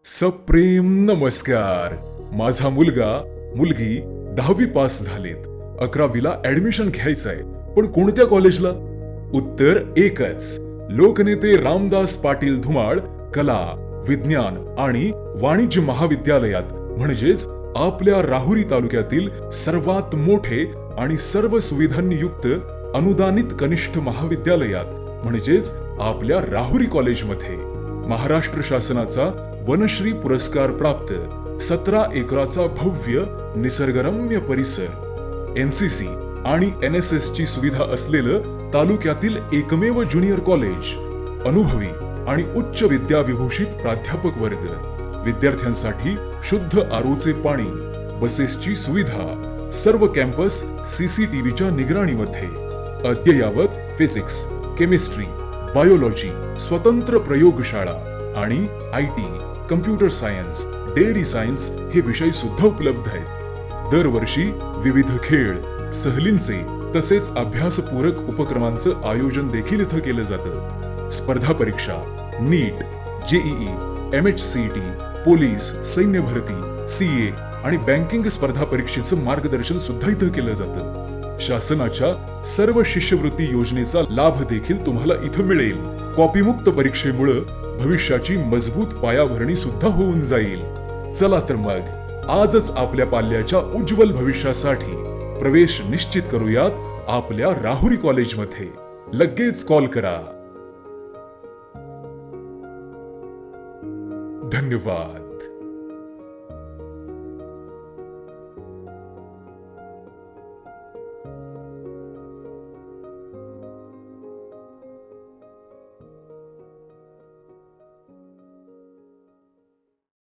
सप्रेम नमस्कार. माझा मुलगा मुलगी 10वी पास झालेत. 11वीला ऍडमिशन घ्यायचंय, पण कोणत्या कॉलेजला? उत्तर एकच. लोकनेते रामदास पाटील धुमाळ कला, विज्ञान आणि वाणिज्य महाविद्यालयात, म्हणजेच आपल्या राहुरी तालुक्यातील सर्वात मोठे आणि सर्व सुविधांनी युक्त अनुदानित कनिष्ठ महाविद्यालयात, म्हणजेच आपल्या राहुरी कॉलेजमध्ये महाराष्ट्र शासनाचा वनश्री पुरस्कार प्राप्त 17 एकराचा भव्य निसर्गरम्य परिसर, एनसीसी आणि NSS ची सुविधा असलेलं तालुक्यातील एकमेव ज्युनियर कॉलेज, अनुभवी आणि उच्च विद्याविभूषित प्राध्यापक वर्ग, विद्यार्थ्यांसाठी शुद्ध आरोचे पाणी, बसेसची सुविधा, सर्व कॅम्पस CCTVच्या निगराणीमध्ये, अद्ययावत फिजिक्स, केमिस्ट्री, बायोलॉजी, स्वतंत्र प्रयोगशाळा आणि IT, computer science, dairy science हे विषय सुद्धा उपलब्ध आहेत. दरवर्षी विविध खेळ, सहलींचे तसेच अभ्यासपूरक उपक्रमांचं आयोजन देखील इथं केलं जातं. स्पर्धा परीक्षा, नीट, JEE, MHCET, पोलीस, सैन्य भरती, CA आणि बँकिंग स्पर्धा परीक्षेचं मार्गदर्शन सुद्धा इथं केलं जातं. शासनाच्या सर्व शिष्यवृत्ती योजनेचा लाभ देखील तुम्हाला इथं मिळेल. कॉपीमुक्त परीक्षेमुळे भविष्याची मजबूत पायाभरणी सुद्धा होऊन जाईल. चला तर मग आजच आपल्या पाल्याच्या उज्ज्वल भविष्यासाठी प्रवेश निश्चित करूयात आपल्या राहुरी कॉलेजमध्ये. लगेच कॉल करा. धन्यवाद.